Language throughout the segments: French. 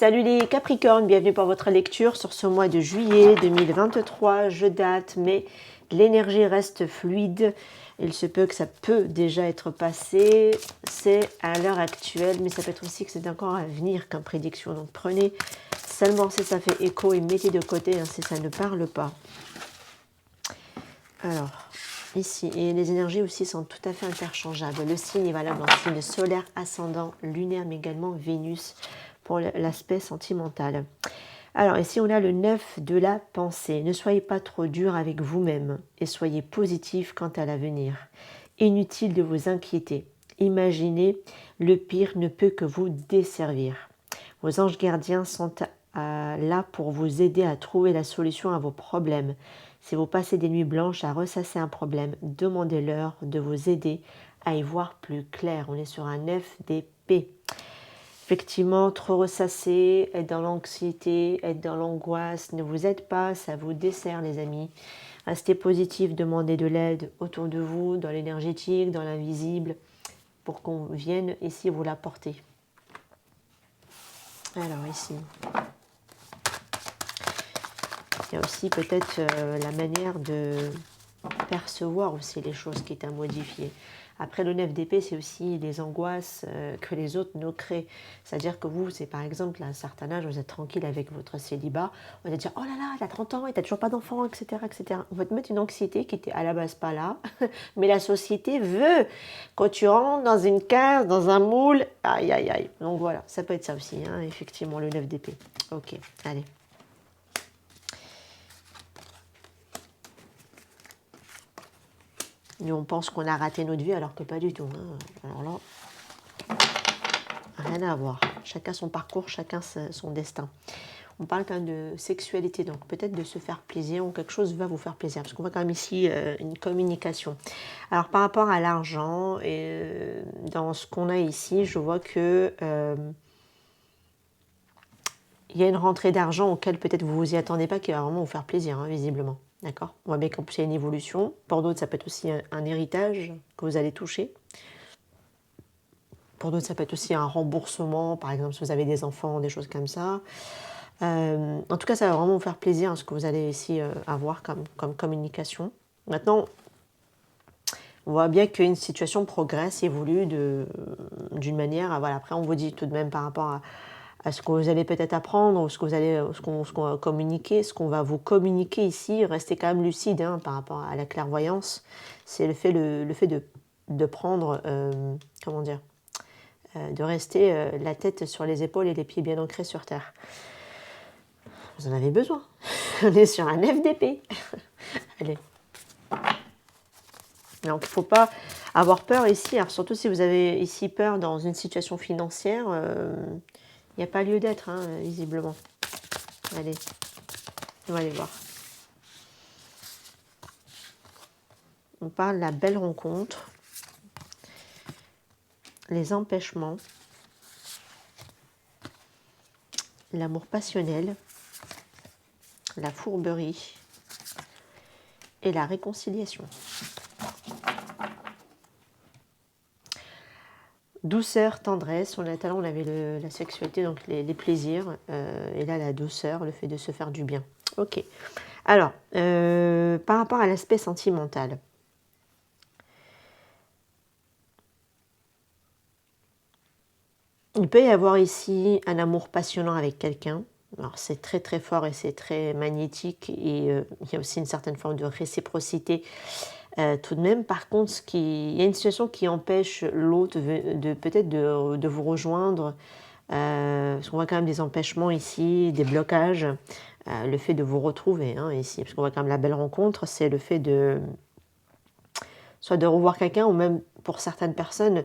Salut les Capricornes, bienvenue pour votre lecture sur ce mois de juillet 2023. Je date, mais l'énergie reste fluide. Il se peut que ça peut déjà être passé. C'est à l'heure actuelle, mais ça peut être aussi que c'est encore à venir comme prédiction. Donc prenez seulement si ça fait écho et mettez de côté si ça ne parle pas. Alors, ici, et les énergies aussi sont tout à fait interchangeables. Le signe est valable en signe solaire, ascendant, lunaire, mais également Vénus pour l'aspect sentimental. Alors ici, on a le 9 de la pensée. Ne soyez pas trop dur avec vous-même et soyez positif quant à l'avenir. Inutile de vous inquiéter. Imaginez, le pire ne peut que vous desservir. Vos anges gardiens sont là pour vous aider à trouver la solution à vos problèmes. Si vous passez des nuits blanches à ressasser un problème, demandez-leur de vous aider à y voir plus clair. On est sur un 9 d'épée. Effectivement, trop ressasser, être dans l'anxiété, être dans l'angoisse, ne vous aide pas, ça vous dessert les amis. Restez positif, demandez de l'aide autour de vous, dans l'énergétique, dans l'invisible, pour qu'on vienne ici vous l'apporter. Alors ici, il y a aussi peut-être la manière de percevoir aussi les choses qui est à modifier. Après, le 9 d'épée, c'est aussi les angoisses que les autres nous créent. C'est-à-dire que vous, c'est par exemple, à un certain âge, vous êtes tranquille avec votre célibat, on va dire, oh là là, t'as 30 ans et t'as toujours pas d'enfant, etc., etc. On va te mettre une anxiété qui était à la base pas là, mais la société veut. Quand tu rentres dans une case, dans un moule, aïe, aïe, aïe. Donc voilà, ça peut être ça aussi, hein, effectivement, le 9 d'épée. Ok, allez. Nous, on pense qu'on a raté notre vie alors que pas du tout. Hein. Alors là, rien à voir. Chacun son parcours, chacun son destin. On parle quand même de sexualité, donc peut-être de se faire plaisir ou quelque chose va vous faire plaisir. Parce qu'on voit quand même ici une communication. Alors par rapport à l'argent, dans ce qu'on a ici, je vois que il y a une rentrée d'argent auquel peut-être vous vous y attendez pas, qui va vraiment vous faire plaisir, hein, visiblement. D'accord. On voit bien qu'en plus il y a une évolution. Pour d'autres, ça peut être aussi un héritage que vous allez toucher. Pour d'autres, ça peut être aussi un remboursement, par exemple si vous avez des enfants, des choses comme ça. En tout cas, ça va vraiment vous faire plaisir ce que vous allez ici avoir comme communication. Maintenant, on voit bien qu'une situation progresse, évolue d'une manière. Voilà. Après, on vous dit tout de même par rapport à ce que vous allez peut-être apprendre, ou ce qu'on va communiquer, ce qu'on va vous communiquer ici, restez quand même lucide hein, par rapport à la clairvoyance. C'est le fait de prendre, comment dire, de rester la tête sur les épaules et les pieds bien ancrés sur terre. Vous en avez besoin. On est sur un 9 d'épée. Allez. Donc, il ne faut pas avoir peur ici. Alors, surtout si vous avez ici peur dans une situation financière, il n'y a pas lieu d'être, hein, visiblement. Allez, on va aller voir. On parle de la belle rencontre, les empêchements, l'amour passionnel, la fourberie et la réconciliation. Douceur, tendresse, on avait la sexualité, donc les plaisirs, et là la douceur, le fait de se faire du bien. Ok. Alors, par rapport à l'aspect sentimental, il peut y avoir ici un amour passionnant avec quelqu'un. Alors c'est très très fort et c'est très magnétique et il y a aussi une certaine forme de réciprocité tout de même. Par contre, il y a une situation qui empêche l'autre peut-être de vous rejoindre. Parce qu'on voit quand même des empêchements ici, des blocages. Le fait de vous retrouver hein, ici, parce qu'on voit quand même la belle rencontre, c'est le fait soit de revoir quelqu'un ou même pour certaines personnes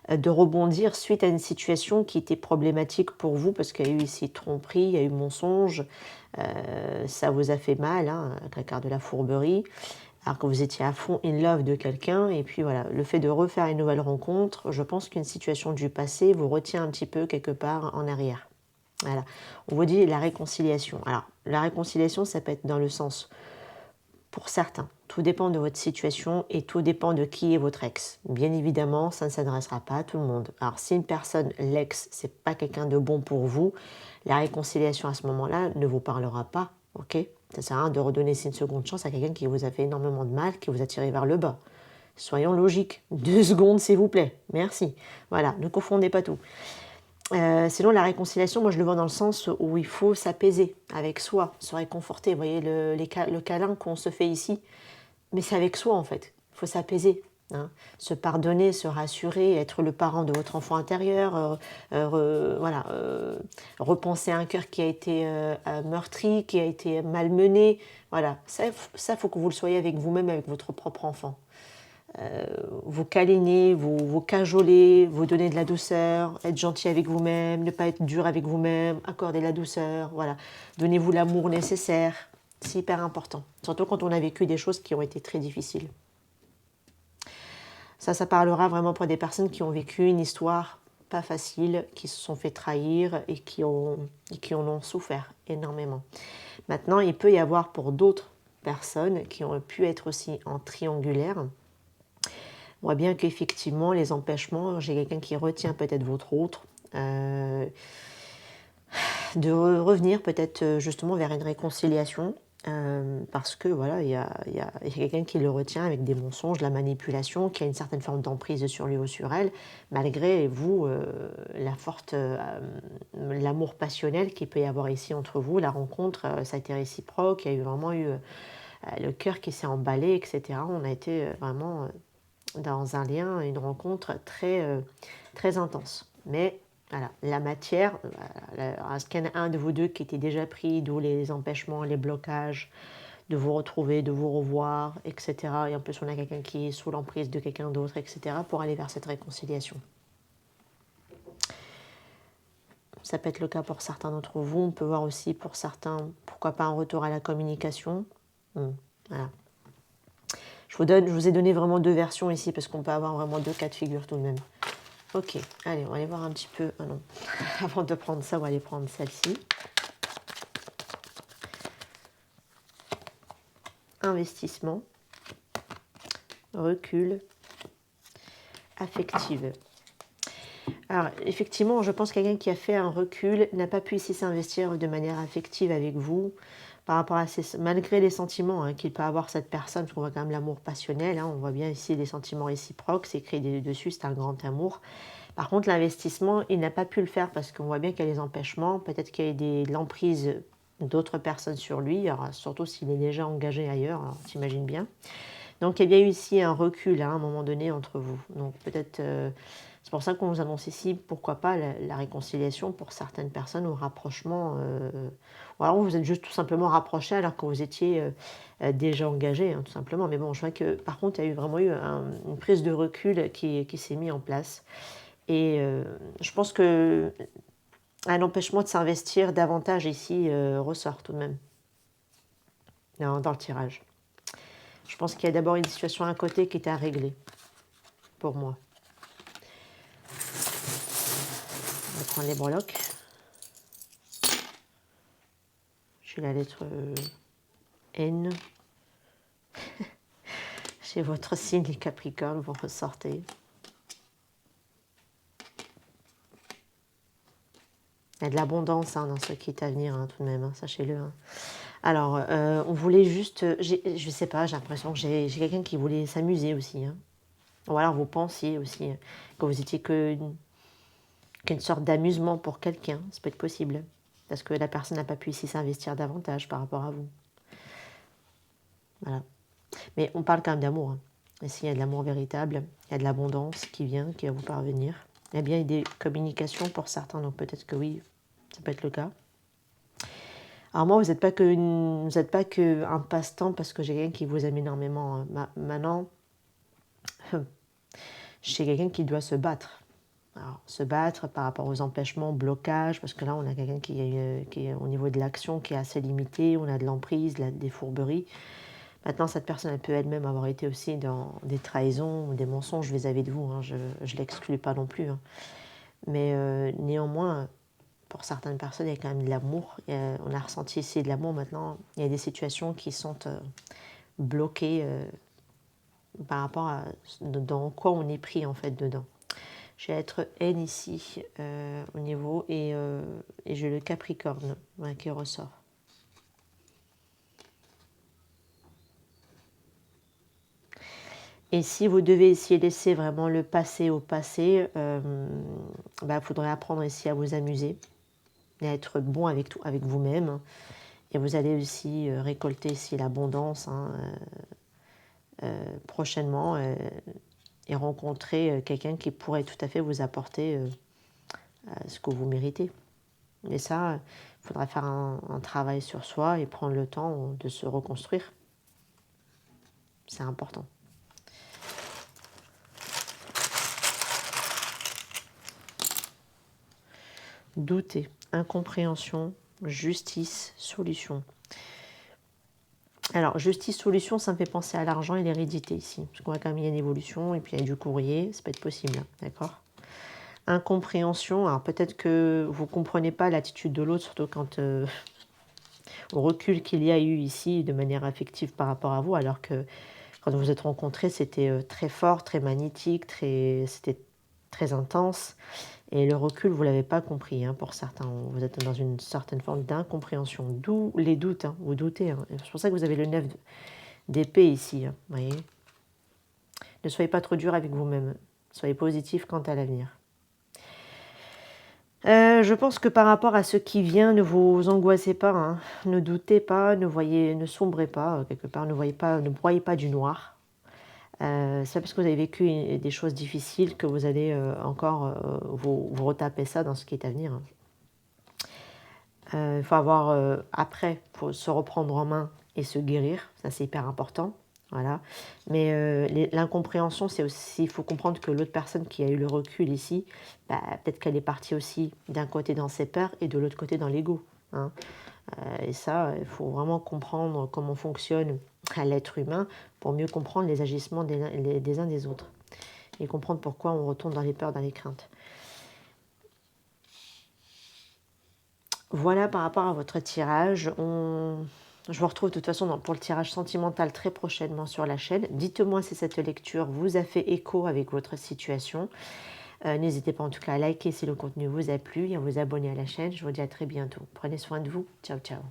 de rebondir suite à une situation qui était problématique pour vous parce qu'il y a eu ici tromperie, il y a eu mensonge, ça vous a fait mal, hein, avec la carte de la fourberie, alors que vous étiez à fond in love de quelqu'un et puis voilà, le fait de refaire une nouvelle rencontre, je pense qu'une situation du passé vous retient un petit peu quelque part en arrière. Voilà, on vous dit la réconciliation. Alors la réconciliation, ça peut être dans le sens pour certains. Tout dépend de votre situation et tout dépend de qui est votre ex. Bien évidemment, ça ne s'adressera pas à tout le monde. Alors si une personne, l'ex, c'est pas quelqu'un de bon pour vous, la réconciliation à ce moment-là ne vous parlera pas, ok? Ça sert à rien de redonner une seconde chance à quelqu'un qui vous a fait énormément de mal, qui vous a tiré vers le bas. Soyons logiques. 2 secondes, s'il vous plaît. Merci. Voilà, ne confondez pas tout. Sinon, la réconciliation, moi, je le vois dans le sens où il faut s'apaiser avec soi, se réconforter. Vous voyez, le câlin qu'on se fait ici, mais c'est avec soi, en fait. Il faut s'apaiser. Hein. Se pardonner, se rassurer, être le parent de votre enfant intérieur, voilà, repenser à un cœur qui a été meurtri, qui a été malmené. Voilà, ça, faut que vous le soyez avec vous-même, avec votre propre enfant. Vous câliner, vous cajoler, vous donner de la douceur, être gentil avec vous-même, ne pas être dur avec vous-même, accorder la douceur, voilà. Donnez-vous l'amour nécessaire, c'est hyper important. Surtout quand on a vécu des choses qui ont été très difficiles. Ça parlera vraiment pour des personnes qui ont vécu une histoire pas facile, qui se sont fait trahir et qui en ont souffert énormément. Maintenant, il peut y avoir pour d'autres personnes qui ont pu être aussi en triangulaire. On voit bien qu'effectivement, les empêchements, j'ai quelqu'un qui retient peut-être votre autre, de revenir peut-être justement vers une réconciliation, parce que voilà, il y a quelqu'un qui le retient avec des mensonges, la manipulation, qui a une certaine forme d'emprise sur lui ou sur elle, malgré vous, l'amour passionnel qu'il peut y avoir ici entre vous, la rencontre, ça a été réciproque, il y a vraiment eu le cœur qui s'est emballé, etc. On a été vraiment dans un lien, une rencontre très intense. Mais voilà, la matière, est-ce qu'il y en a un de vous deux qui était déjà pris, d'où les empêchements, les blocages, de vous retrouver, de vous revoir, etc. Et en plus, on a quelqu'un qui est sous l'emprise de quelqu'un d'autre, etc. pour aller vers cette réconciliation. Ça peut être le cas pour certains d'entre vous. On peut voir aussi pour certains, pourquoi pas un retour à la communication. Voilà. Je vous ai donné vraiment 2 versions ici parce qu'on peut avoir vraiment 2 cas de figure tout de même. Ok, allez, on va aller voir un petit peu. Ah non, avant de prendre ça, on va aller prendre celle-ci. Investissement, recul, affective. Alors, effectivement, je pense que quelqu'un qui a fait un recul n'a pas pu ici s'investir de manière affective avec vous par rapport à malgré les sentiments qu'il peut avoir cette personne, parce qu'on voit quand même l'amour passionnel, on voit bien ici les sentiments réciproques, c'est écrit dessus, c'est un grand amour. Par contre, l'investissement, il n'a pas pu le faire parce qu'on voit bien qu'il y a des empêchements, peut-être qu'il y a de l'emprise d'autres personnes sur lui, alors, surtout s'il est déjà engagé ailleurs, t'imagines bien. Donc, il y a eu ici un recul à un moment donné entre vous. Donc, peut-être, c'est pour ça qu'on vous annonce ici, pourquoi pas, la réconciliation pour certaines personnes ou rapprochement. Ou alors, vous vous êtes juste tout simplement rapprochés alors que vous étiez déjà engagé, tout simplement. Mais bon, je vois que, par contre, il y a vraiment eu une prise de recul qui s'est mise en place. Et je pense que un empêchement de s'investir davantage ici ressort tout de même dans le tirage. Je pense qu'il y a d'abord une situation à côté qui est à régler, pour moi. On va prendre les breloques. J'ai la lettre N. Chez votre signe, les Capricornes, vous ressortez. Il y a de l'abondance dans ce qui est à venir, tout de même, sachez-le. Alors, on voulait juste... je ne sais pas, j'ai l'impression que j'ai quelqu'un qui voulait s'amuser aussi. Ou alors vous pensiez aussi que vous étiez qu'une sorte d'amusement pour quelqu'un. Ça peut être possible. Parce que la personne n'a pas pu ici s'investir davantage par rapport à vous. Voilà. Mais on parle quand même d'amour. Ici, il y a de l'amour véritable. Il y a de l'abondance qui vient, qui va vous parvenir. Il y a bien des communications pour certains. Donc peut-être que oui, ça peut être le cas. Alors moi, vous n'êtes pas qu'un passe-temps parce que j'ai quelqu'un qui vous aime énormément. Maintenant, j'ai quelqu'un qui doit se battre. Alors, se battre par rapport aux empêchements, blocages, parce que là, on a quelqu'un qui est au niveau de l'action qui est assez limité, on a de l'emprise, des fourberies. Maintenant, cette personne, elle peut elle-même avoir été aussi dans des trahisons, des mensonges vis-à-vis de vous. Je ne l'exclus pas non plus. Mais néanmoins, pour certaines personnes, il y a quand même de l'amour. On a ressenti ici de l'amour. Maintenant, il y a des situations qui sont bloqué par rapport à dans quoi on est pris en fait dedans. Je vais être N ici au niveau et j'ai le Capricorne qui ressort. Et si vous devez essayer de laisser vraiment le passé au passé, faudrait apprendre ici à vous amuser et à être bon avec tout, avec vous-même. Et vous allez aussi récolter ici l'abondance prochainement et rencontrer quelqu'un qui pourrait tout à fait vous apporter ce que vous méritez. Mais ça, il faudra faire un travail sur soi et prendre le temps de se reconstruire. C'est important. Douter, incompréhension, justice, solution. Alors, justice, solution, ça me fait penser à l'argent et l'hérédité ici. Parce qu'on voit quand même il y a une évolution et puis il y a du courrier, ça peut être possible, d'accord. Incompréhension, alors peut-être que vous ne comprenez pas l'attitude de l'autre, surtout quand au recul qu'il y a eu ici de manière affective par rapport à vous, alors que quand vous vous êtes rencontrés, c'était très fort, très magnétique, c'était très intense. Et le recul, vous ne l'avez pas compris, pour certains. Vous êtes dans une certaine forme d'incompréhension. D'où les doutes, vous doutez. C'est pour ça que vous avez le 9 d'épée ici, voyez. Ne soyez pas trop dur avec vous-même. Soyez positif quant à l'avenir. Je pense que par rapport à ce qui vient, ne vous angoissez pas, ne doutez pas, ne sombrez pas quelque part, ne broyez pas du noir. C'est parce que vous avez vécu des choses difficiles que vous allez encore vous retaper ça dans ce qui est à venir. Il faut avoir après, il faut se reprendre en main et se guérir, ça c'est hyper important. Voilà. Mais l'incompréhension, c'est aussi, il faut comprendre que l'autre personne qui a eu le recul ici, peut-être qu'elle est partie aussi d'un côté dans ses peurs et de l'autre côté dans l'ego. Et ça, il faut vraiment comprendre comment fonctionne l'être humain pour mieux comprendre les agissements des uns des autres. Et comprendre pourquoi on retourne dans les peurs, dans les craintes. Voilà par rapport à votre tirage. Je vous retrouve de toute façon pour le tirage sentimental très prochainement sur la chaîne. Dites-moi si cette lecture vous a fait écho avec votre situation. N'hésitez pas en tout cas à liker si le contenu vous a plu et à vous abonner à la chaîne. Je vous dis à très bientôt. Prenez soin de vous. Ciao, ciao.